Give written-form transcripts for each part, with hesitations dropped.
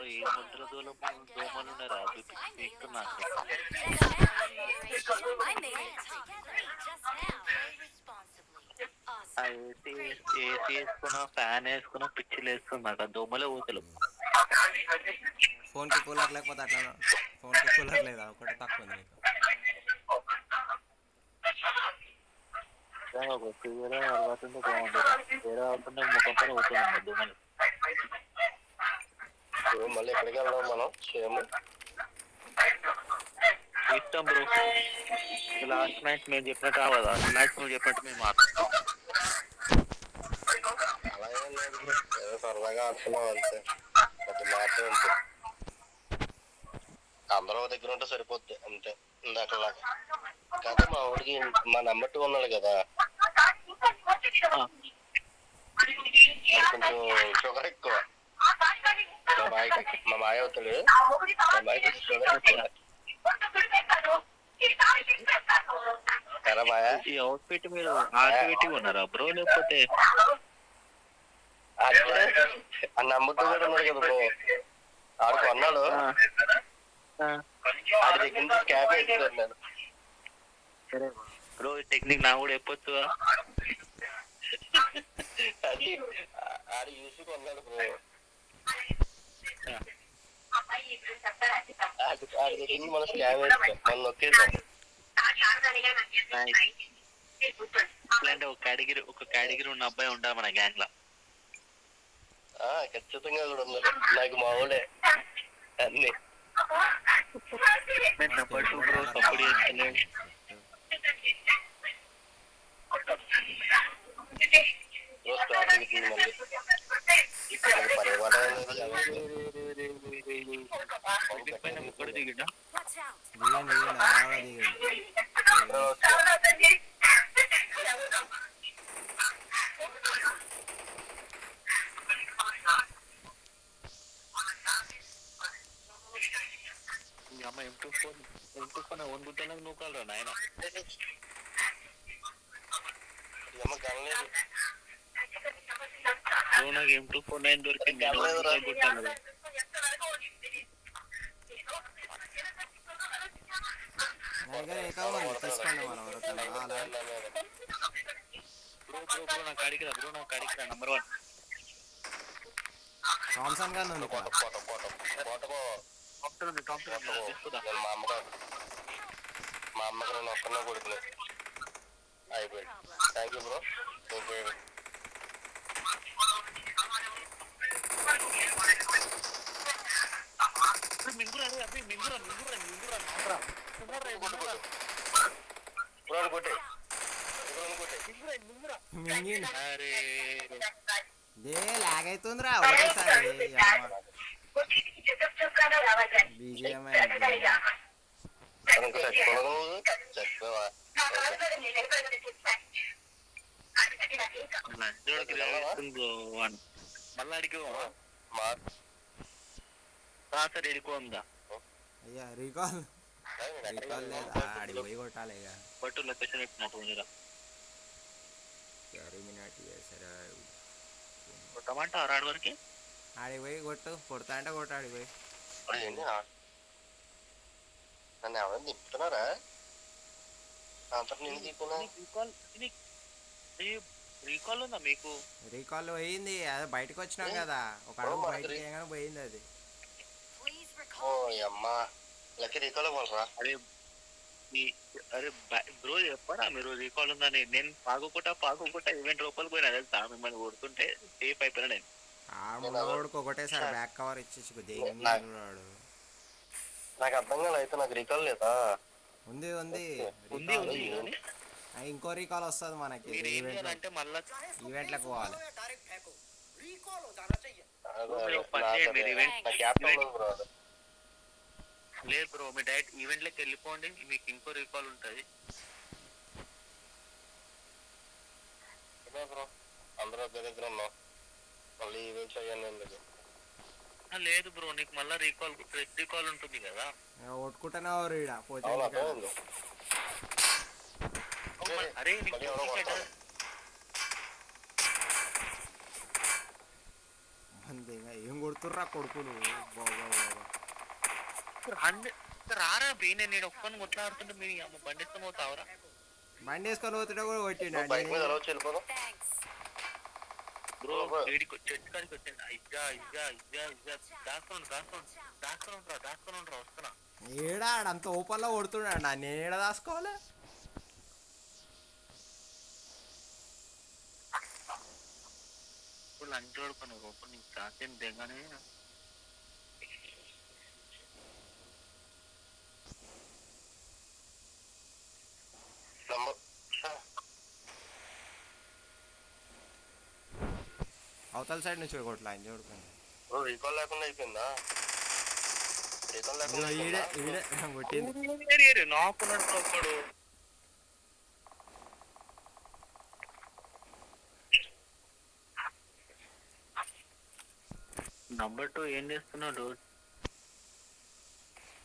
ఈ ముద్ర దోమలు ఉన్నారా పీక్కున్నాను. ఆ ఏసీ ఏసీ వేసుకున్నా ఫ్యాన్ వేసుకున్నా పిచ్చిలు వేస్తున్నా దోమలే ఊతలు. ఫోన్కి కూలర్ లేకపోతే అట్లా ఫోన్కి కూలర్ లేదా ఒకటి తక్కువ ఉంది నీకు. వేరే అలవాటుంటే బాగుంటుంది. వేరే అలవాటుంటే ముఖం పైన ఊతున్నాయి దోమలు. మళ్ళీ ఎక్కడికి వెళ్దాం మనం సేమ్ ఇష్టం బ్రో. లాస్ట్ నైట్ మేము చెప్పినట్టు కావదా, నైట్ నువ్వు చెప్పినట్టు మేము మాట్లాడతాం. అలాగే లేదు బ్రో, ఏదో సరదాగా ఆడుతున్నాం అంతే. పెద్ద మ్యాచ్ ఉంటుంది, అందరూ దగ్గర ఉంటే సరిపోద్ది అంతే. ఇందాకలాగా కాదు, మా ఊడికి మా నెంబర్ 2 ఉన్నాడు కదా, కొంచెం షుగర్ ఎక్కువ. మా మాయ అవుతాడు, మా మాయకి షుగర్ ఎక్కువ. ఈ అవుట్ ఫిట్ మీరు ఆర్టివేటివ్ ఉన్నారా బ్రో, లేకపోతే ఆ నెంబర్ 2 కూడా ఉన్నాడు కదా బ్రో, ఆడు కొన్నాడు. ఆడి దగ్గర నుంచి క్యాబ్ వేసుకున్నాను నేను. బ్రో ఈ టెక్నిక్ నా కూడా చెప్పొచ్చు. అది ఆడు యూస్ కొన్నాడు బ్రో, ఆడి దగ్గర నుంచి మనం స్కామ్ వేస్తాం, మనం నొక్కేసాం. అంటే ఒక కేటగిరీ ఉన్న అబ్బాయి ఉంటారు మన గ్యాంగ్ లో. ఖచ్చితంగా కూడా ఉన్నారు, నాకు మా ఊళ్ళే అన్ని. నెంబర్ 2 బ్రో సపోర్ట్ చేస్తలేవు. ముక్కడు దిగిడా అమ్మ M24 ఓన్ గుట్టలకు నూకాలరా నాయన. నాకు M249 దొరికింది. తీసుకోండి మనం బ్రో నాకు అడిగిరా బ్రో, నాకు అడిగిరా నంబర్ 1 థామ్సన్ గారు ఉంది ఇక్కడ. మా అమ్మకి నేను ఒక్కనే కొడుకునే అయిపోయింది. Thank you bro. లాగ్ అవుతుందిరా ఒకటేసారి. మళ్ళీ అడిగిపోదా ఎడుకోందా అయ్యా రీకాల్ లేదా, ఆడికి పోయి కొట్టాలి ఇక. బట్టు లొకేషన్ పెట్టినట్టు కొట్టమంట ఆరాడు వరకు ఆడికి పోయి కొట్టు, కొడతా అంటే కొట్టు ఆడికి పోయి. నన్ను ఎవరైనా తిప్పుతున్నారా? రీకాల్ ఉందా మీకు? రీకాల్ పోయింది, అదే బయటకు వచ్చినాం కదా, ఒక అడుగు బయటకు వేయగానే పోయింది అది. అరే బ్రో చెప్పరా మీరు రీకాల్ ఉందని. నేను పాకుకుంటా ఈవెంట్ రూపాయలు పోయినా తెలుసా, మిమ్మల్ని కొడుతుంటే సేఫ్ అయిపోయినా నేను. ఒకటేసారి బ్యాక్ కవర్ ఇచ్చేసి దేని నాకు అర్థం కాదు. అయితే నాకు రీకాల్ లేదా? ఉంది ఉంది ఉంది ఉంది. ఇంకో రీకాల్ వస్తుంది మనకి. ఈవెంట్లకు పోవాలి. లేదు బ్రో, మీ డైరెక్ట్ ఈవెంట్లోకి వెళ్ళిపోండి, మీకు ఇంకో రీకాల్ ఉంటుంది. బ్రో అందరూ దగ్గర ఉన్నాం, మళ్ళీ ఈవెంట్స్ అయ్యాను. లేదు బ్రో, నీకు మళ్ళీ రీకాల్ ఉంటుంది కదా. కొట్టుకుంటానే పోతే అరే అంతే, ఏం కొడుతుంది కొడుతుర్రా కొడుకులు. బాబా బాబా. రారా బి, నేను ఒక్కని కొట్లాడుతుంటే మీరు అమ్మ బండి ఇస్తాం పోతావరా? బండి వేసుకొని పోతుంటే కూడా కొట్టిండు. బైక్ మీద వెళ్ళవచ్చు, వెళ్ళిపోదాం బ్రో. వీడికి చెట్టు కాడికి వచ్చాను. ఇజ్జా ఇజ్జా ఇజ్జా ఇజ్జా దాచుకొని రా వస్తున్నా. ఏడా అంత ఓపెన్ లో కొడుతున్నాడు. నేను ఏడ దాసుకోవాలి? ఇప్పుడు లంచ్ పడుకుని ఓపెన్ నీకు చాసేం దిగానే అవతల సైడ్ నుంచి కొట్లా ఆయన చూడుకోండి. రీకాల్ లేకుండా అయిపోయిందా? రీకాల్ ఈడే లేకుండా ఈడే కొట్టింది. నాకున్నట్టు ఒక్కడు. నంబర్ 2 ఏం చేస్తున్నాడు?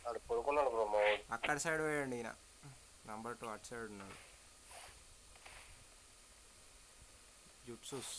అది పడుకున్నాడు బ్రో మా వాడు. అక్కడ సైడ్ పోయండి ఈయన. నంబర్ 2 అటు సైడ్ ఉన్నాడు. జుట్సూస్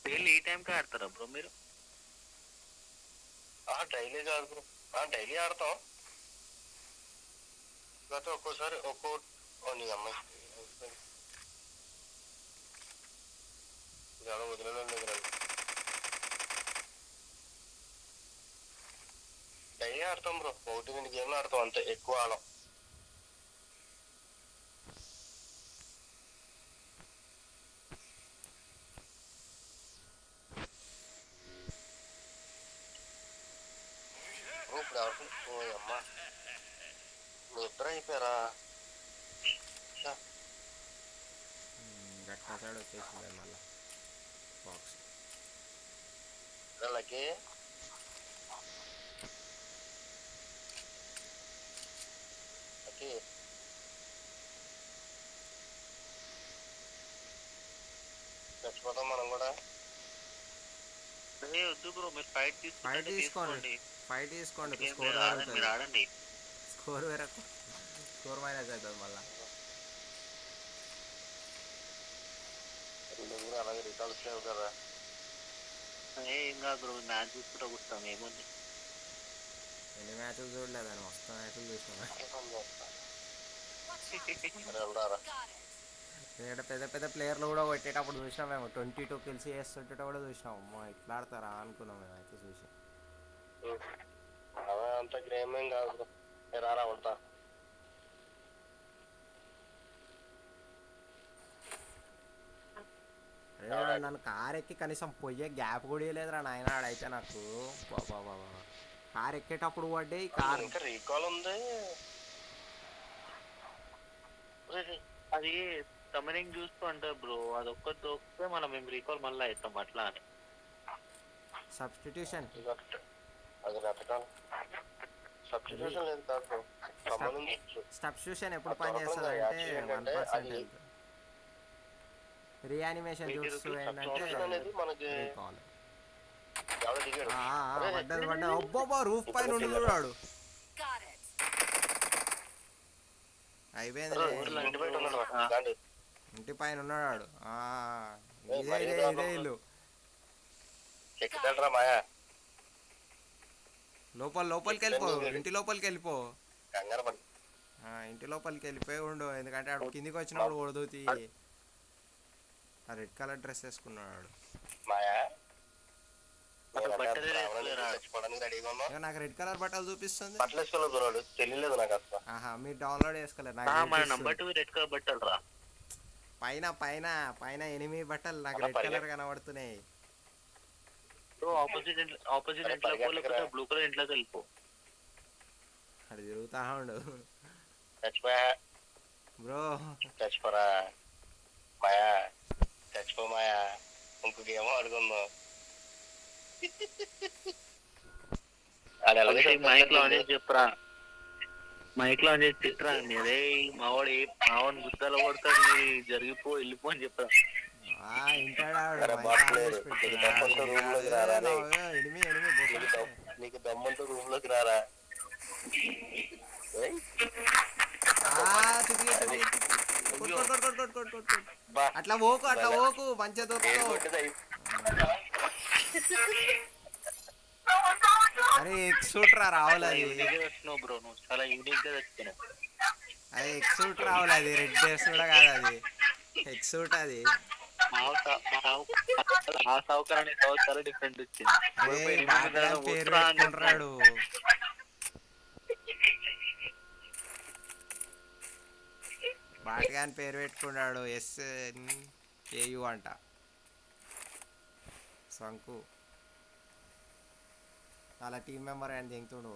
డైలీ ఈ టైంకి ఆడతారా బ్రో మీరు? డైలీ కాదు బ్రో, డైలీ ఆడతాం. కాకపోతే ఒక్కోసారి నీ అమ్మాయి చాలా వదిలేదు. డైలీ ఆడతాం బ్రో, 1-2 గేమ్లు ఆడతాం అంతే, ఎక్కువ ఆడం. ఇప్పుడు అమ్మా నిద్ర అయిపోయారా? గట్ట సైడ్ వచ్చేసింది మళ్ళా బాక్స్. అలాగే చచ్చిపోతాం మనం కూడా. వద్దు బ్రో, మీరు ఫైట్ తీసుకోండి. ఫైట్ తీసుకోండి. మీరు ఆడండి. స్కోర్ వేరే స్కోర్ మైనస్ అవుతుంది మళ్ళా. అలాగే రికాల్స్ లేవు కదా. ఏం కాదు బ్రో, మ్యాచ్ చూసుకుంటూ కూర్చుంటాం. ఏముంది, ఎన్ని మ్యాచ్లు చూడలేదని మొత్తం మ్యాచ్లు చూసినా. ఇక్కడ పెద్ద పెద్ద ప్లేయర్లు కూడా కొట్టేటప్పుడు చూసినాం మేము. 22 kills చేస్తుంటే కూడా చూసినాం. అమ్మో ఇట్లా ఆడతారా అనుకున్నాం మేము అయితే చూసి. అంత గ్రేమేం కాదు, రారా ఉంటా. నన్ను కార్ ఎక్కి కనీసం పోయే గ్యాప్ కూడా లేదురా నాయన. ఆడైతే నాకు బాబా కార్ ఎక్కేటప్పుడు పడ్డే కార్. ఇంకా రీకాల్ ఉంది. అది సమరింగ్ చూస్తూ అంటారు బ్రో. అది ఒక్కటి దొరికితే మనం మేము రీకాల్ మళ్ళీ అవుతాం అట్లా అని. సబ్స్టిట్యూషన్ అది రకటాలు సబ్స్టిట్యూషన్ లేదు కాదు. సబ్స్టిట్యూషన్ ఎప్పుడు పని చేస్తుంది అంటే 1% రీయానిమేషన్ చూస్తూ ఏంటంటే రీకాల్ పడ్డది. అబ్బా రూఫ్ పైన ఉన్నాడు. అయిపోయింది, ఇంటి పైన ఉన్నాడు. ఇదే ఇల్లు. లోపలికి వెళ్ళిపో, ఇంటి లోపలికి వెళ్ళిపో. ఇంటి లోపలికి వెళ్ళిపోయి ఉండు, ఎందుకంటే ఆడు కిందికి వచ్చినప్పుడు కొడుతూ రెడ్ కలర్ డ్రెస్ వేసుకున్నాడు. నాకు రెడ్ కలర్ బట్టలు చూపిస్తుంది. తెలియలేదు నాకు అసలు. మీరు డౌన్లోడ్ చేసుకోలేదు. పైన పైన పైన 8 బట్టలు నాకు రెడ్ కలర్ కనబడుతున్నాయి. ఆపోజిట్ ఇంట్లో బ్లూ కలర్ ఇంట్లోకి వెళ్ళిపో. అది తిరుగుతా ఉండు. బ్రో చచ్చిపోరా మాయా, చచ్చిపో మాయా. ఇంకొక ఏమో అడుగుందాం. మైక్ లో అనేది చెప్పురా, మైక్ లో అనేది తిట్టరా అండి. అదే మావాడిని గుద్దలు కొడతాడు, జరిగిపో వెళ్ళిపో అని చెప్పరా. ఇంటాడాడు అరే మైక్ ఆన్ బాట్లేదు, చేసి నీకు పెట్టినా దమ్ముంటే రూమ్ లోకి రారా రే. ఎనిమి ఎనిమి బొక్క నీకు దమ్ముంటే రూమ్ లోకి రారా. ఏయ్, అది బా అట్లా పోకు మంచిగా ఏడు దొరుకుతావు. కొట్టేది అరే ఎక్సూట్రా రావాలి అది. యూనిక్ గా వచ్చినావు బ్రో, నువ్వు చాలా యూనిక్ గా వచ్చినావు. అది ఎక్సూట్ రావాలి, అది రెడ్ డ్రెస్ కూడా కాదు, అది ఎక్సూట్ అది. ఆ సౌకర్యాన్ని చాలా డిఫరెంట్ వచ్చింది. అరే బాట్గాన్ పేరు పెట్టుకుంటున్నాడు. బాట్గాన్ పేరు పెట్టుకున్నాడు, SNKU అంట, సంకు. అలా టీం మెంబర్ అని దింగుతుండు.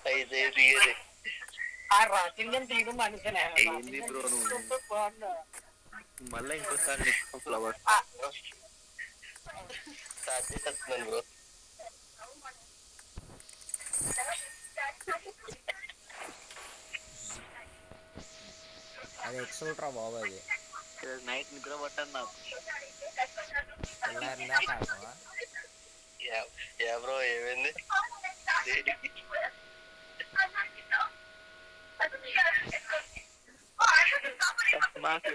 అయితే దిగేది. ఏంది బ్రో నువ్వు మళ్ళీ ఇంకోసారి ఫ్లవర్స్ స్టార్ట్ చేస్తున్నాను బ్రో. అది ఎక్సూట్రా బాబు, అది నైట్ నిద్ర పట్టను నాకు. తెల్లారిందా కాకవా. యా బ్రో ఏమైంది? నాకు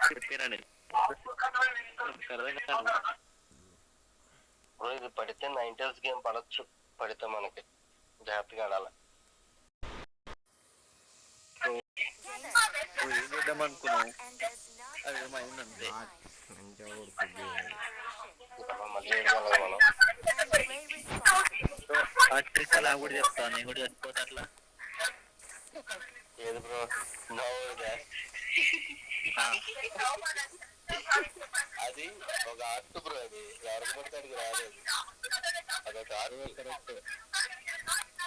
చెప్పారని బ్రో ఇది పడితే 90s గేమ్ పడచ్చు, పడితే మనకి జాగ్రత్తగా ఆడాలి. నువ్వు ఏం చేద్దాం అనుకున్నావు, అది ఏమైందంటే మంచిగా కొడుతుంది. మళ్ళీ ఏడగలం మనం. ట్రిక్ అలా కూడా చెప్తాను, నేను కూడా చెప్పుకోవచ్చు అట్లా. ఏది బ్రో నవ్వుదా? అది ఒక ఆర్ట్ బ్రో, అది ఎవరికి పడితే అడిగి రాలేదు. అదొక ఆర్ట్. కరెక్ట్.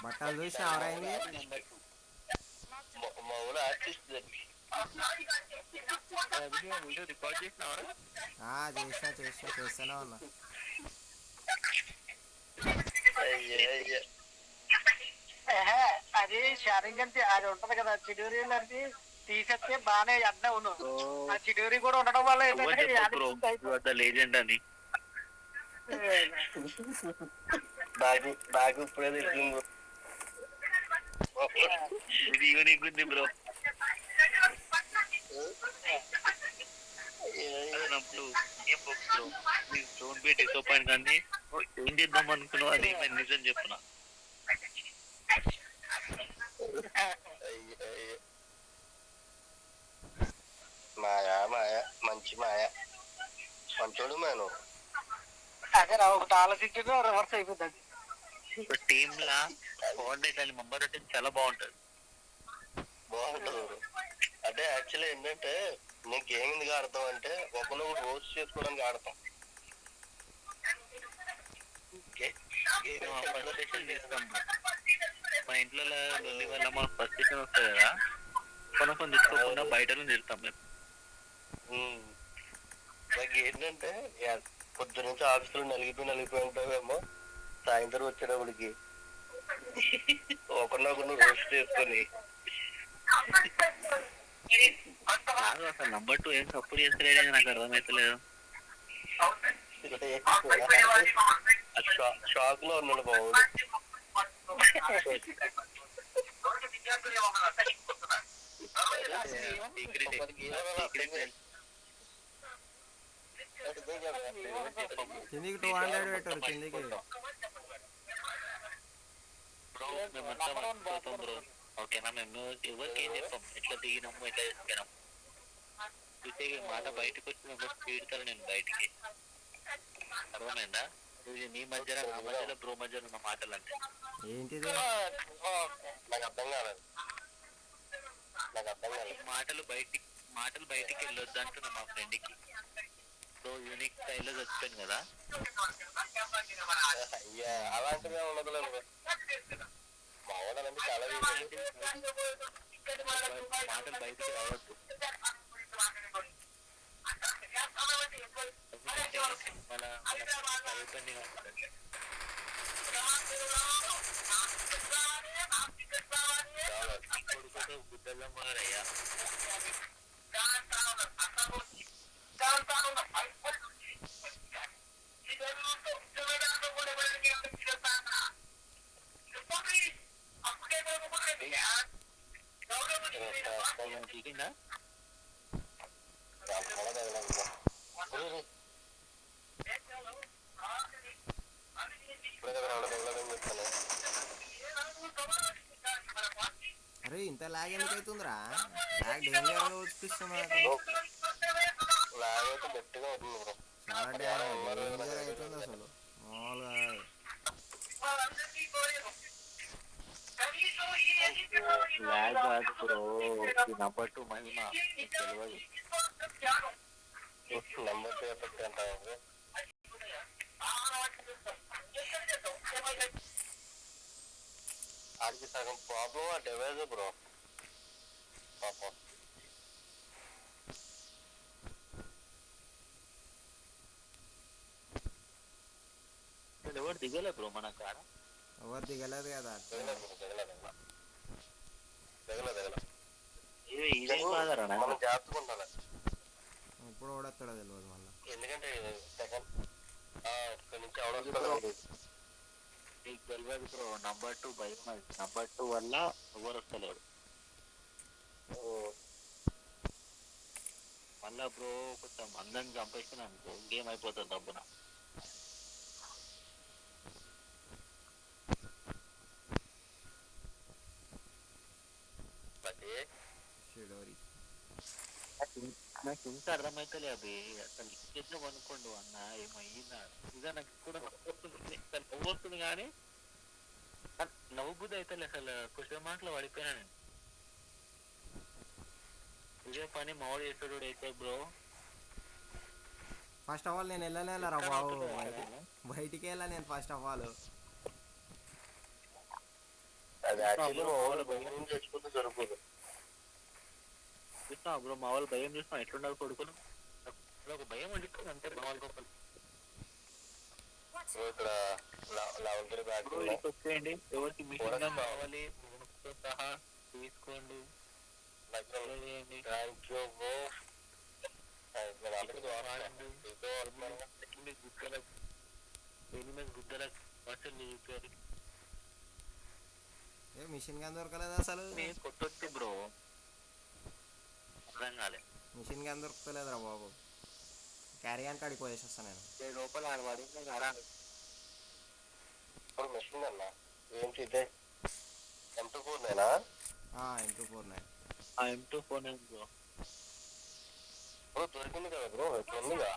బట్టలు చూసి ఎవరైంది మా ఊళ్ళో ఆర్టిస్ట్ అది. వీడియో రికార్డ్ చేసినావా? చేస్తూనే ఉన్నా. అది షారింగ్ అంటే అది ఉంటది కదా, చిడూరి లాంటి తీసేస్తే బాగానే అన్నీ ఉన్నావు. ఆ చిడూరి కూడా ఉండడం వల్ల లేజెండ్ అని బాగా ఇప్పుడే తెలిసింది. ఇది యూనిక్ ఉంది బ్రో. అప్పుడు ఏం books bro, don't be disappoint కానీ ఏం చేద్దాం అనుకున్నావు అది నిజం చెప్పునా. మాయా మాయా మంచి మాయా మంచోడు మేను. అదే ఒకటి ఆలోచించడం రివర్స్ అయిపోతుంది. టీమ్ లా కోఆర్డినేట్ మెంబర్ అంటే చాలా బాగుంటది. అంటే యాక్చువల్లీ ఏంటంటే నేను గేమ్ ఎందుకు ఆడతాం అంటే ఒకరినొకరు రోస్ట్ చేసుకోవడానికి ఆడతాం. మా ఇంట్లో వల్ల మా ఫస్ట్ స్టేషన్ వస్తుంది కదా, కొనుక్కొని తీసుకోకుండా బయట నుంచి తిడతాం మేము. నాకు ఏంటంటే పొద్దు నుంచి ఆఫీసులో నలిగిపోయి ఉంటావేమో, సాయంత్రం వచ్చేటప్పటికి ఒకరినొకరు రోస్ట్ చేసుకొని అసలు నంబర్ 2 ఏం సపోర్ట్ చేస్తలేదని నాకు అర్థమవుతలేదు. షాక్ లో ఉన్నాడు బాబు. కిందికి 200 పెట్టారు కిందికి. మేమంతా మర్చిపోతాం బ్రో, ఓకేనా? మేము ఎవరికి ఏం చెప్పాం, ఎట్లా దిగినాము ఎట్లా చేసినాం. మాట బయటకు వచ్చి మేము పీడతారు నేను బయటికి, అర్థమైందా? ఇది నీ మధ్యన నా మధ్యలో బ్రో మధ్యలో ఉన్న మాటలు అంటే ఏంటిది? నాకు అర్థం కాలేదు. నాకు అర్థం కాలేదు. మాటలు బయటికి వెళ్ళొద్దు అంటున్నా మా ఫ్రెండ్ కి. బ్రో యూనిక్ స్టైల్లో చచ్చిపోయింది కదా, అయ్యా అలాంటిదే ఉండదులేదు. మా వాళ్ళంటే చాలా మాటలు బయటికి రావద్దు. మన అయిపోయింది కొడుకుతో గుడ్డల్లో మారయ్యా. దిగిందా అరే ఇంత లాగ్ ఎందుకు అవుతుందిరా? లాగ్ డేంజర్గా చూపిస్తుంది నాకు. లాగైతే గట్టిగా అవుతుంది బ్రో. చాలా డేంజర్ అవుతుంది అసలు మామూలుగా. లాగ్ కాదు బ్రో, నంబర్ 2 మహిమ తెలియదు. నెంబర్ 2 ఎఫెక్ట్ అంటావు బ్రో. ఆడికి సగం ప్రాబ్లం ఆ డివైజ్ బ్రో పాపం. ఎవరు దిగలే బ్రో మన కాడ, ఎవరు దిగలేదు కదా. ఇదేం కాదరా మనం జాగ్రత్తగా ఉండాలి. ఇప్పుడు ఓడొస్తాడో తెలియదు మళ్ళీ. ఎందుకంటే సెకండ్ ఇక్కడ నుంచి అవడొస్తాడు. నీకు తెలియదు బ్రో, నంబర్ 2 భయం. నంబర్ 2 వల్ల ఎవరు వస్తలేడు మళ్ళా బ్రో. కొంచెం అందరిని చంపేస్తున్నా అనుకో గేమ్ అయిపోతుంది డబ్బున. షిడోరి నాకు ఇంకా అర్థమైతలే అవి అసలు ఎట్లా కొనుక్కోండు అన్న, ఏమయ్యిందా ఇక నాకు కూడా నవ్వు వస్తుంది కానీ నవ్వు బుద్ధి అవుతలే అసలు. కొంచెం మాటలు పడిపోయినా నేను. ఇదే పని మావాడు చేస్తాడు అయితే బ్రో. ఫస్ట్ ఆఫ్ ఆల్ నేను వెళ్ళలేరా బాబు, బయటికి వెళ్ళా నేను ఫస్ట్ ఆఫ్ ఆల్. అది యాక్చువల్లీ మా వాళ్ళు భయం చచ్చిపోతే సరిపోదు. చూస్తున్నా బ్రో, మా వాళ్ళు భయం చూస్తున్నా ఎట్లుండాలి కొడుకును. ఒక భయం వండుతుంది అంతే మా వాళ్ళ గొప్పలు. ఇక్కడ లెవెల్ 3 బ్యాగ్ వచ్చేయండి, ఎవరికి మిషన్ కావాలి సహా తీసుకోండి. ఏ మిషన్ గన్ దొరకలేదు అసలు. కొట్టొచ్చు బ్రో, అర్థం కాలే. మిషన్ గన్ దొరుకుతలేదురా బాబు. క్యారియన్ కాడికి పోయేసేస్తా నేను. లోపల ఆడవాడి కదా ఇప్పుడు మిషన్ అన్న ఏంటి ఇదే M24 నేనా? M249 M249 bro. బ్రో దొరికింది కదా బ్రో, ఇప్పుడు ఉందిగా.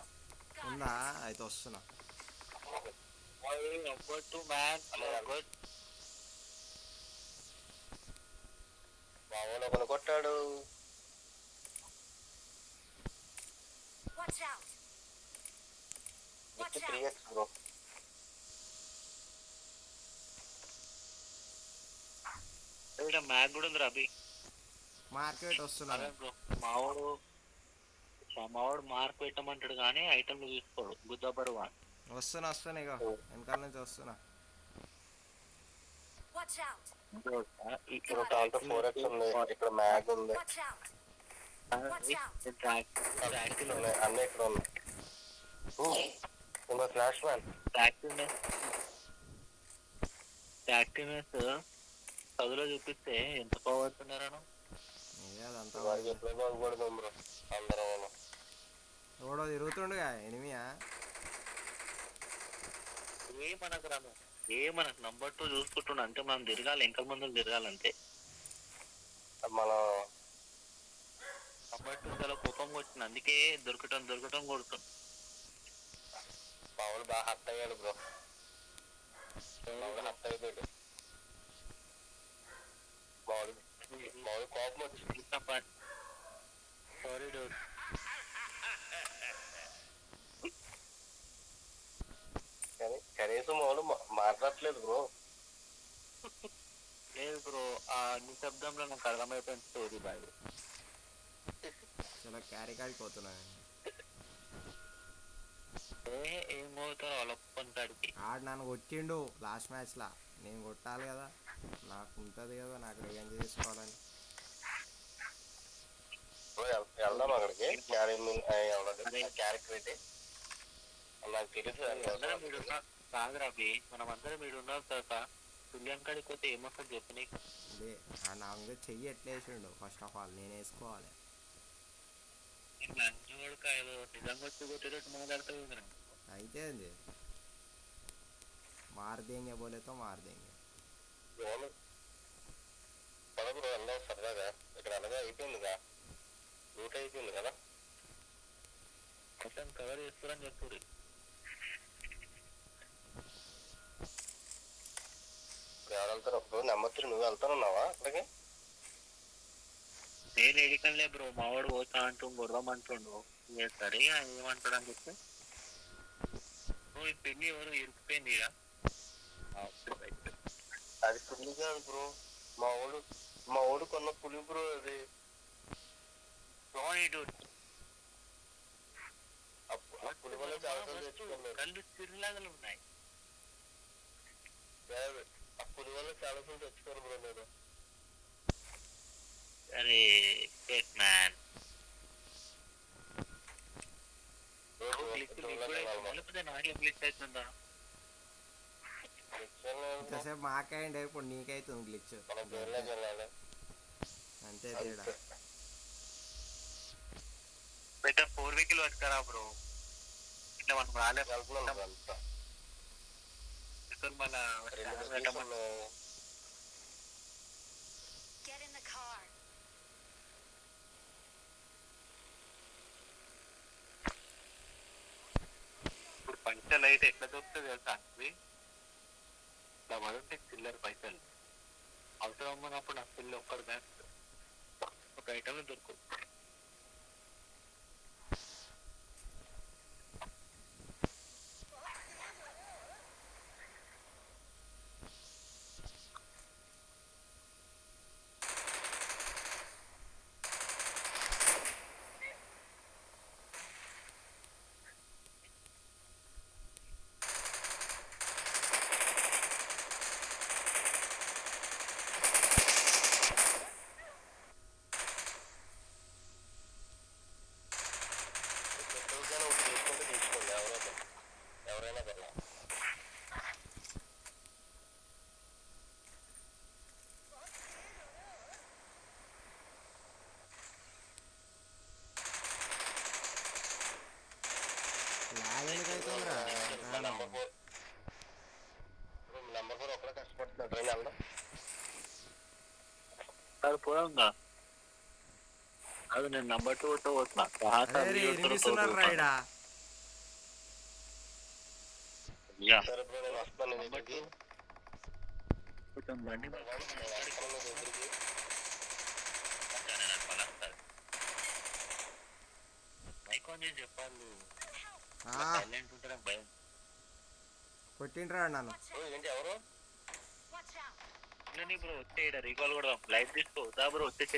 ఉందా? అయితే వస్తున్నా. మా వాళ్ళు ఒకరు కొట్టాడు. With 3x bro. మ్యాగ్ కూడా ఉంది అభి. మార్కెట్ వస్తున్నా. బ్రో మావాడు మార్క్ పెట్టమంటాడు కానీ ఐటమ్లు తీసుకోడు గుద్దబడు. వస్తున్నా ఇక వెనకాల నుంచి వస్తున్నా. ఇక్కడ టాల్తో 4x ఉంది, ఇక్కడ మ్యాగ్ ఉంది, అన్నీ ఇక్కడ ఉన్నాయి. ఇంకా ఫ్లాష్ మ్యాన్ యాక్టివ్నెస్ చదువులో చూపిస్తే ఎంత పోగొట్టున్నారను. అదంతా వాడికి ఎప్పుడో బాగుపడదాం బ్రో అందరం. ఎవడో తిరుగుతుండగా ఎనిమియా? మనకు రాను మనకు నంబర్ 2 చూసుకుంటున్నా అంటే మనం తిరగాలి, ఇంకా ముందు తిరగాలంటే. మనం నంబర్ 2 చాలా కోపం వచ్చింది, అందుకే దొరకటం కొడుతుంది. మామూలు బాగా హర్ట్ అయ్యాడు బ్రో. మామూలు హట్ అయిపోయాడు. మామూలు మామూలు కోపం వచ్చింది. Sorry Dude. కానీ కనీసం మామూలు మాట్లాడట్లేదు బ్రో. లేదు బ్రో, ఆ నిశ్శబ్దంలో నాకు అర్థమైపోయింది స్టోరీ బాయ్. చాలా క్యారీ కాడిపోతున్నాయి. ఏం పోతారో అలొక్కంటాడికి. ఆడు నన్ను కొట్టిండు లాస్ట్ మ్యాచ్లో. నేను కొట్టాలి కదా, నాకు ఉంటుంది కదా, నాకు రివెంజ్ చేసుకోవాలని. వెళ్దాం అక్కడికి. క్యారెక్టర్ అయితే నాకు తెలుసు. కాదురాబి, మనం అందరం మీరు ఉన్నాం తర్వాత తుల్యం కాడికి పోతే ఏమొస్తుంది చెప్పు నీకు. అదే నా మీద చెయ్యి ఎట్లా వేసిండు. ఫస్ట్ ఆఫ్ ఆల్ నేను వేసుకోవాలి. లంచోడుక ఏదో నిజంగా వచ్చి కొట్టేటట్టు మాట్లాడుతుంది. అయితే అండి మార్ దేంగే బోలేతో మార్ దేంగే. పదకొండు వెళ్దాం సరదాగా. ఇక్కడ అనగా అయిపోయిందిగా, లూట్ అయిపోయింది కదా. మొత్తం కవర్ చేస్తారని చెప్పుడు. ఎవరు వెళ్తారు? అప్పుడు నెంబర్ 3 నువ్వు వెళ్తానున్నావా అక్కడికి? నేను ఎడికలే బ్రో, మావాడు పోతా అంటూ గొడవమంటుండు. సరే ఏమంటాడు అని చెప్తే ఈ పెళ్లి ఎవరు ఇరికిపోయింది ఇక. అది పులి కాదు బ్రో, మా ఊడు కొన్న పులి బ్రో. అది పులి వల్ల చాలా తెచ్చుకున్నాడు. కళ్ళు చిరులాగలు ఉన్నాయి. ఆ పులి వల్ల చాలా సార్లు తెచ్చుకోరు బ్రో నేను. అరే మ్యాన్, నాకే క్లిక్ అవుతుందా? ఇంతసేపు మాకైండే, ఇప్పుడు నీకైతుంది గ్లిచ్. మన పేర్లోకి వెళ్ళాలి అంతే తేడా. పెద్ద 4 వీక్లు పట్టుకరా బ్రో. ఇట్లా మనం రాలేదు వెళ్తున్నాను అంతా. మళ్ళా Get in the car. ఇప్పుడు పైసలు అయితే ఎట్లా దొరుకుతుంది తెలుసా? అవి ఇట్లా పడుంటే చిల్లర పైసలు అవసరం అమ్మనప్పుడు నాకు పిల్లలు ఒక్కడు బ్యాంక్ ఒక ఐటమ్ దొరుకు. తీసుకోండి ఎవరైనా కదా. లాగ్ ఎందుకైతుందిరా? నెంబర్ 4 ఒక్కడే కష్టపడుతున్నాడు. ట్రైన్ వెళ్దాం. అది పోదా? అది నేను నెంబర్ 2 పోతున్నా. రైడా సరే బ్రో, నేను వస్తాను నీ దగ్గరికి. బండి మైకోన్ చేసి చెప్పాలి. సైలెంట్ ఉంటే నాకు భయం. కొట్టిండ్రా నన్ను. ఏంటి ఎవరు? Watch out. ఇలా బ్రో వచ్చేయడా రీకాల్ కూడా లైట్ తీసుకో. దా బ్రో వచ్చేసి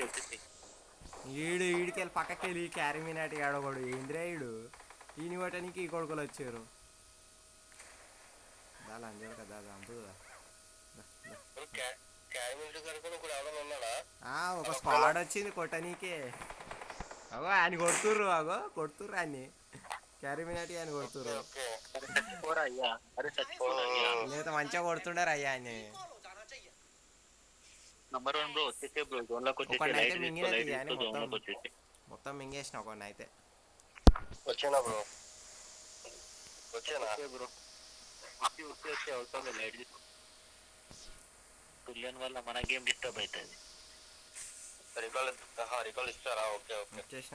ఈడికెళ్ళి పక్కకెళ్ళి క్యారీ మీనాటి ఆడకూడదు. ఏంద్రా ఈడు ఈయన కొట్టడానికి ఈ కొడుకులు వచ్చారు. దాని అంజలు కదా చంపుదా. ఒక స్క్వాడ్ వచ్చింది కొట్టనీకే. అగో ఆయన కొడుతుర్రు, ఆయన క్యారీ మీనాటి ఆయన కొడుతుర్రు. లేదా మంచిగా కొడుతుండారు అయ్యా ఆయన. నంబర్ 1 బ్రో వచ్చేసే బ్రో జోన్లోకి ఒకనైతే మింగినట్టు మొత్తం మింగేసిన ఒకరిని అయితే. వచ్చేనా బ్రో? వచ్చేనా బ్రో? వచ్చే అవుతుంది లైట్ తీసుకో. తుల్యన్ వల్ల మన గేమ్ డిస్టర్బ్ అవుతుంది. రికాల్ ఇస్తారా? ఓకే ఓకే వచ్చేసి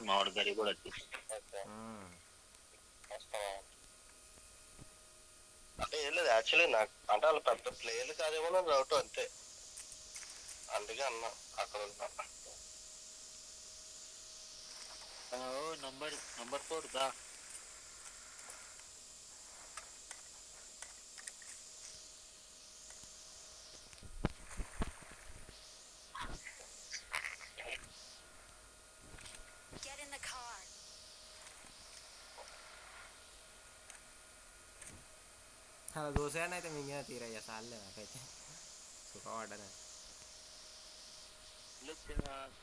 మా వాడు గరి కూడా వచ్చేసి అంటే ఏం లేదు యాక్చువల్లీ నాకు అంటే వాళ్ళు పెద్ద ప్లేయర్లు కాదేమో అని డౌట్ అంతే, అందుకే అన్నా అక్కడ ఉన్నా. ఓ నంబర్ 4 దా. Get in the car. అలా దోశగానే అయితే మింగిన తీరయ్యా చాలే నాకైతే సుఖపడ్డాను.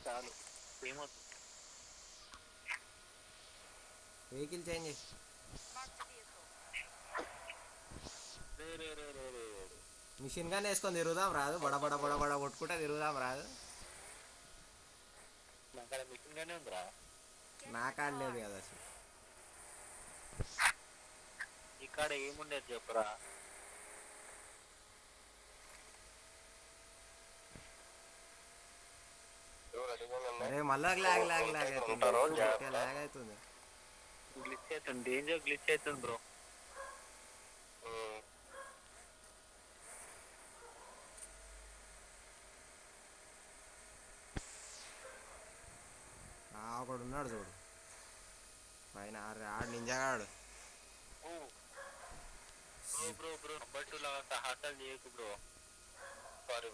చాలు ఫేమస్. వెహికల్ చేంజ్ చేయి. Mark the vehicle. రే. మిషన్ గానే వేసుకొని తిరుగుదాం రాదు, బడ కొట్టుకుంటా తిరుగుదాం రాదు. అక్కడ మిషన్ గానే ఉందిరా. Get in నా the కాడ లేదు car. కదా అసలు. ఇక్కడ ఏముండేది చెప్పురా. అరే మళ్ళా లాగ్ ఉంటారో అవుతుంది, జాగ్రత్త. లాగ్ అవుతుంది. గ్లిచ్ అవుతుంది, డేంజర్ గ్లిచ్ అవుతుంది బ్రో. ఒకడు ఉన్నాడు చూడు పైన, ఆడు నింజగాడు. బ్రో నంబర్ 2 లాగా సాహసాలు చేయకు బ్రో. సారీ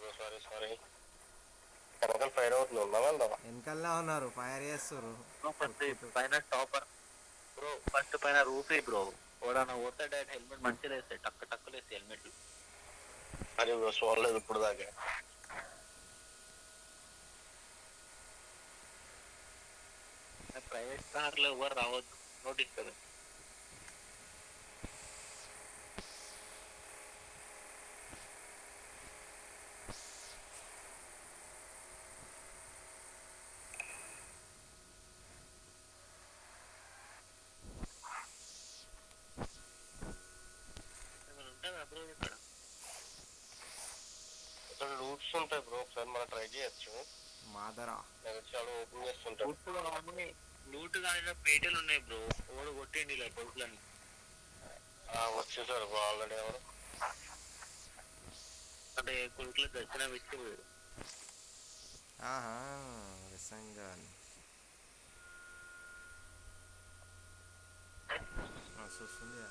వెనకాల ఫైర్ అవుతుంది, ఉన్నావా? వెనకల్లా ఉన్నారు, ఫైర్ చేస్తారు. పైన టాపర్ బ్రో, ఫస్ట్ పైన రూఫే బ్రో. ఓడన్నా పోతే డైరెక్ట్ హెల్మెట్ మంచిగా వేస్తాయి, టక్కులు వేస్తాయి హెల్మెట్లు. అది చూడలేదు ఇప్పుడు దాకా. ప్రైవేట్ కార్లో ఎవరు రావద్దు, నోటీస్ కదా. ఉంటుందా బ్రో ఇక్కడ? ఇక్కడ రూట్స్ ఉంటాయి బ్రో, ఒకసారి మనం ట్రై చేయొచ్చు. మాదరా చాలా ఓపెన్ చేస్తుంటారు. లూట్ కానీ పేటలు ఉన్నాయి బ్రో, ఓడు కొట్టేయండి ఇలా కొడుకులని. వచ్చేసారు బ్రో ఆల్రెడీ. ఎవరు అంటే కొడుకుల దర్శనం ఇచ్చి పోయారు. ఆహా విసంగాన్ వస్తుంది.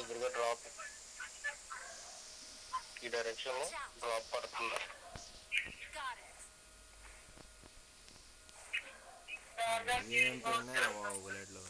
ఎదురుగా డ్రాప్, ఈ డైరెక్షన్ లో డ్రాప్ పడుతుంది. Got it. ఏంటి ఉన్నాయా బాబు బుల్లెట్లు.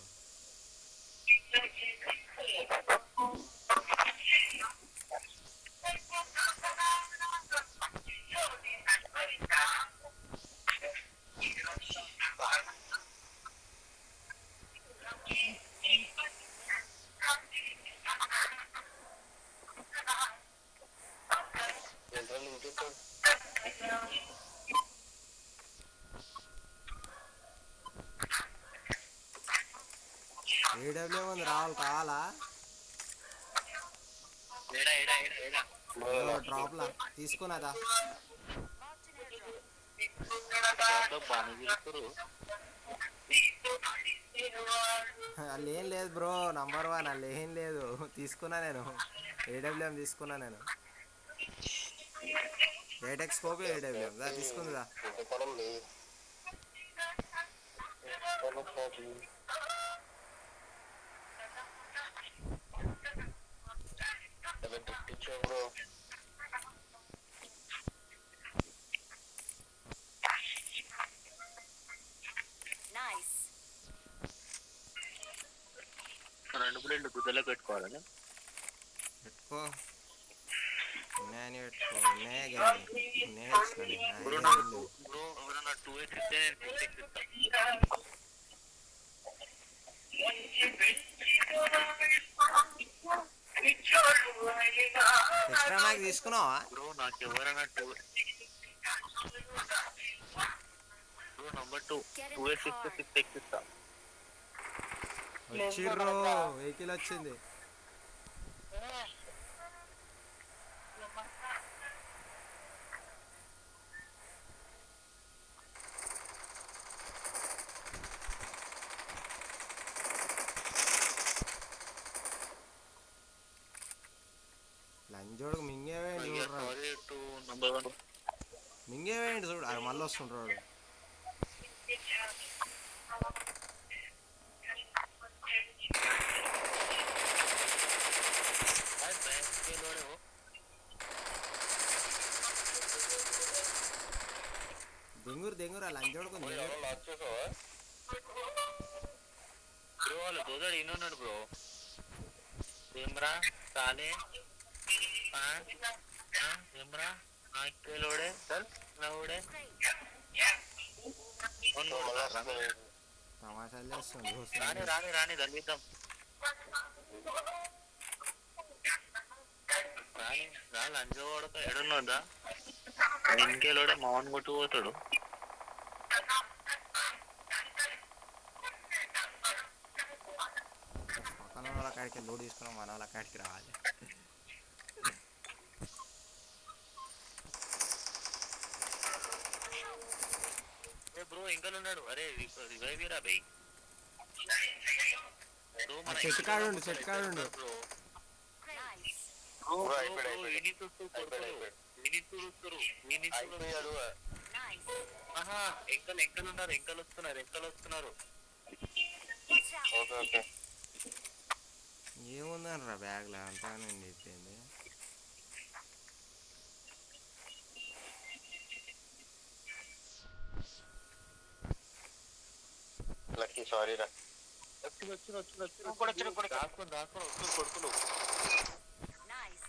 ఏడబ్ల్యూ ఉంది రావాలి కావాలా? డ్రాప్లా తీసుకున్నదా? Marked an airdrop. బాగా తీసుకురు. వాళ్ళు ఏం లేదు బ్రో, నంబర్ 1 వాళ్ళు ఏం లేదు. తీసుకున్నా నేను, ఏడబ్ల్యూఎం తీసుకున్నా నేను. 8x స్కోప్ 8mm దా తీసుకుందా. ఇంటి కూడా ఉంది. Bro Nice. రెండు బ్లేడ్లు గుద్దలో పెట్టుకోవాలని. పెట్టుకో ఉన్నాయని పెట్టుకో. ఉన్నాయే కానీ ఉన్నాయే ఇస్తాను. బ్రో నాకు బ్రో ఎవరన్నా 2x ఇస్తే నేను 6x ఇస్తాను. ఎక్స్ట్రా మ్యాగ్ తీసుకున్నావా? బ్రో నాకు ఎవరైనా బ్రో నంబర్ 2 2x ఇస్తే 6x ఇస్తా. వచ్చిర్రు వెహికల్ వచ్చింది. లంజోడుకు మింగే వేయండి చూడరా. Sorry to number 1. మింగే వేయండి చూడు. అది మళ్ళీ వస్తుంటాడు. దెంగురు ఆ లంజోడుకు లాక్ చేసావా? బ్రో వాళ్ళ దోదడు ఈయనున్నాడు బ్రో. ఏమ్రా సాలే ఏమ్రా నాకేలోడే చల్ నవ్వుడే తమాషాలు చేస్తుంది. రాని రాని రాని తగ్గిద్దాం. రాని రా లంజోడక ఎడున్నదా ఇంకేలోడే మౌన్ కొట్టు పోతాడు. పక్కన వాళ్ళ కాడికి లోడ్ తీసుకున్నాం, మన వాళ్ళ కాడికి రావాలి. బ్రో ఇంకా ఉన్నాడు. అరే రివైవీరా బై. చెట్టు కాడుండు చెట్టు కాడుండు. Bro Nice. అయిపోయాడు. Nice. ఎంకలు వస్తున్నారు. Watch out. Okay okay. ఏముందనరా బ్యాగ్లో అంతా నుండి అయిపోయింది. లక్కీ సారీ రా. దాక్కుని వస్తున్నారు కొడుకులు. Nice.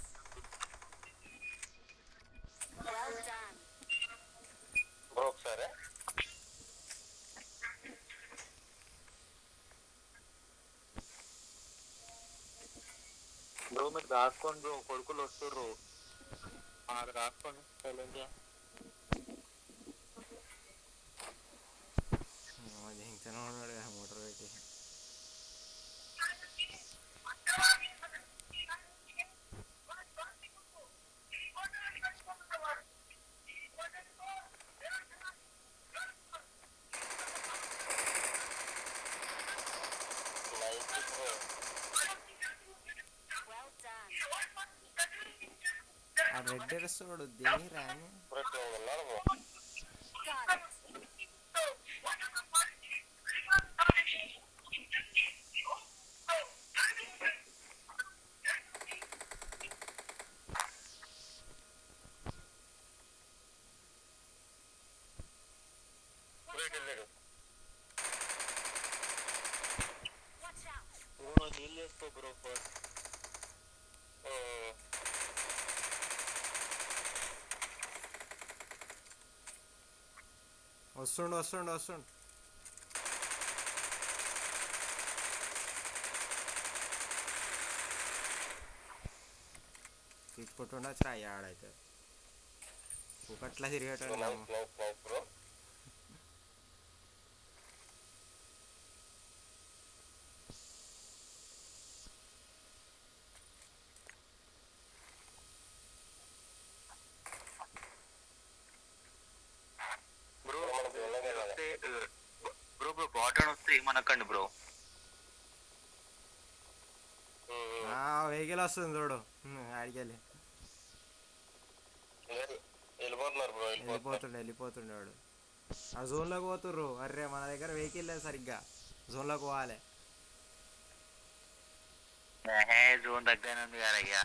Well done. బ్రో ఒకసారి బ్రో మీరు దాక్కోండి బ్రో, కొడుకులు వస్తుర్రు. అది దాక్కోండి సైలెంట్గా. దించుతూనే ఉన్నాడు కదా మోటార్ పెట్టి. Well done. ఆ రెడ్ డ్రెస్ కూడా దేని రాని. ఉన్నాడు బ్రో. Got it. వెళ్ళాడు. Watch out. బ్రో నీళ్ళు వేసుకో బ్రో ఫస్ట్. వస్తుండు. తీసుకుంటుండొచ్చు రా ఆడైతే. ఒకట్లా తిరిగేటోళ్ళు. బ్రో బ్రో బాటన్ వస్తే ఏమనకండి బ్రో. వెహికల్ వస్తుంది చూడు ఆడికెళ్ళి. లేదు వెళ్ళిపోతున్నారు బ్రో, వెళ్ళిపోతున్నారు. వెళ్ళిపోతుండేవాడు. ఆ జోన్లోకి పోతుర్రు. అర్రే మన దగ్గర వెహికల్ లేదు సరిగ్గా, జోన్లోకి పోవాలి. జోన్ దగ్గర ఉంది కదా అయ్యా.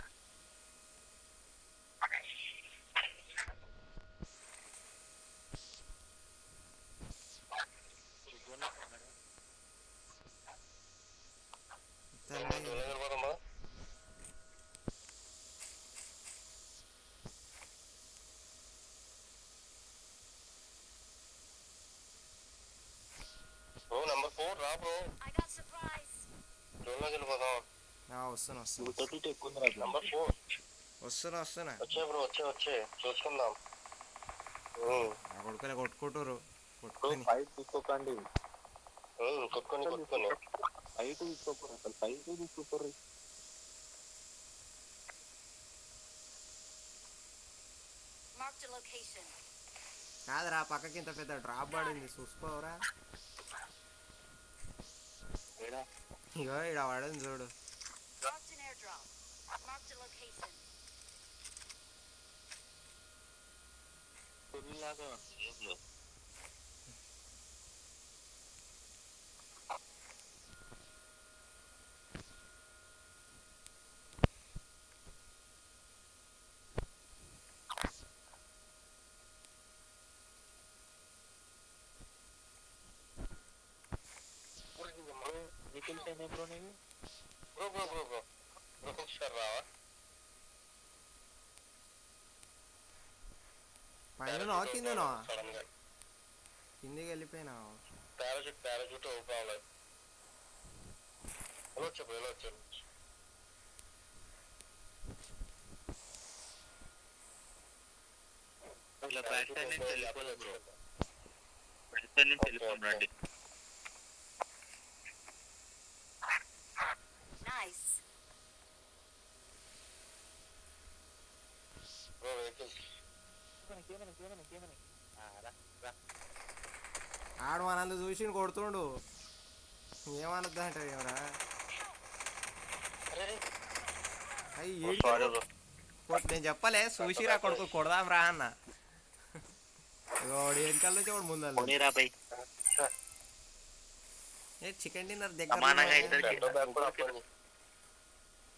వెళ్ళిపోతామా? బ్రో నెంబర్ 4 రా బ్రో, I got supplies. జోన్లోకి వెళ్ళిపోదాం. వస్తున్నా నెంబర్ 4 వస్తున్నా. వచ్చే బ్రో, వచ్చే చూసుకుందాం. ఆ కొడుకులే కొట్టుకుంటారు. బ్రో కొట్టుకొని ఫైట్ తీసుకోకండి. కొట్టుకొని ఫైట్ తీసుకోకూడదు, అసలు ఫైట్ తీసుకోకూడదు. Marked a location. కాదురా, పక్కకి ఇంత పెద్ద డ్రాప్ పడింది చూసుకోవరా. ఇగో ఇక్కడ పడింది చూడు. Marked an airdrop. Marked a location. లాగా ఉంది. వెహికల్స్ అయినాయి బ్రో నీవి? బ్రో ఒకసారి రావా? పైన కిందనో సడన్ గా కిందికి వెళ్ళిపోయినా. పారాషూట్ ఓపెన్ వెళ్ళొచ్చు. ఇలా బ్యాక్ సైడ్ నుంచి వెళ్ళిపోదు బ్రో, బ్యాక్ సైడ్ నుంచి వెళ్ళిపోండి రండి. Nice. బ్రో వెహికల్స్ ఆడు మనందు చూసి కొడుతుండు. ఏమనద్దు అంటే ఏమరా అయ్యి నేను చెప్పలే చూసిరా కొడుకు కొడదాం రా అన్న. వాడు వెనకాల నుంచి వాడు ముందు చికెన్ డిన్నర్ దగ్గర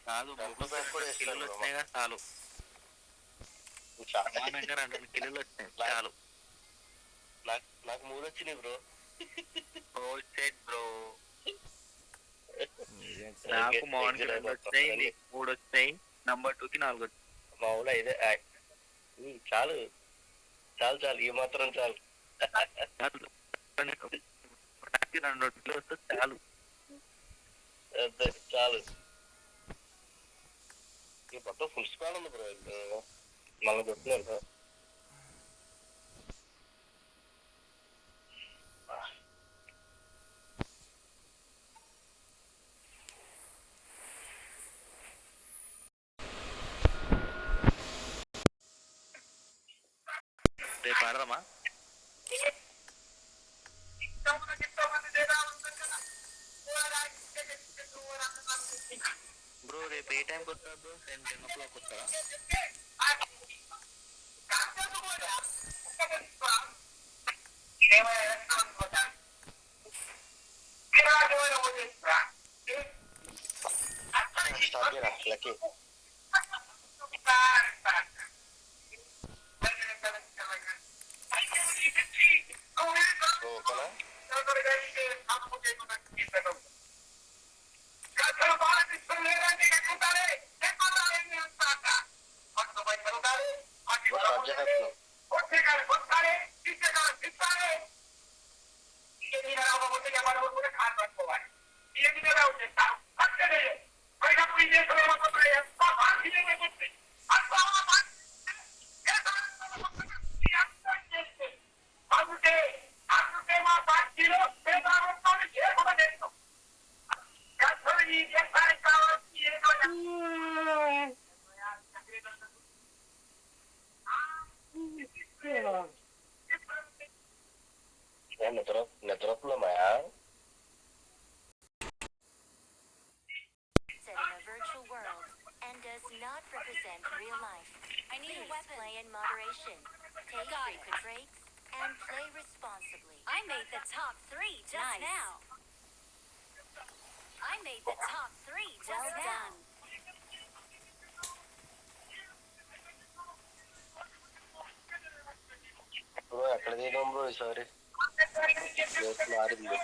చాలు, కిలోలు వచ్చినాయి కదా చాలు. సమానంగా 2 కిలోలు వచ్చినాయి చాలు. నాకు 3 వచ్చినాయి బ్రో. బ్రో నాకు మార్నింగ్ 2 వచ్చినాయి, నీకు 3 వచ్చినాయి, నంబర్ 2కి 4 వచ్చినాయి. మా ఊళ్ళో ఇదే చాలు. ఈ మాత్రం చాలు. 2 కిలో వస్తే చాలు. అంతే చాలు. ఈ మొత్తం ఫుల్ స్క్వాడ్ ఉంది బ్రో. మళ్ళీ చెప్తున్నారు. రేపు ఆడదామా? బ్రో రేపు ఏ టైంకి వస్తారు బ్రో? 10 o'clock వస్తారా? స్టార్ట్ చేయరా లక్కీ? ఓకేనా? స్టార్ట్ చేస్తున్నాం. నిద్రపోలేమాయా? Set in a virtual world and does not not represent real life. I need a Please weapon. play in moderation. Take Got it. frequent breaks and play responsibly. I made the top 3 just Nice. now. I made the top 3 just Well now. done. Bro ఎక్కడ దిగాం bro ఈసారి place మారింది.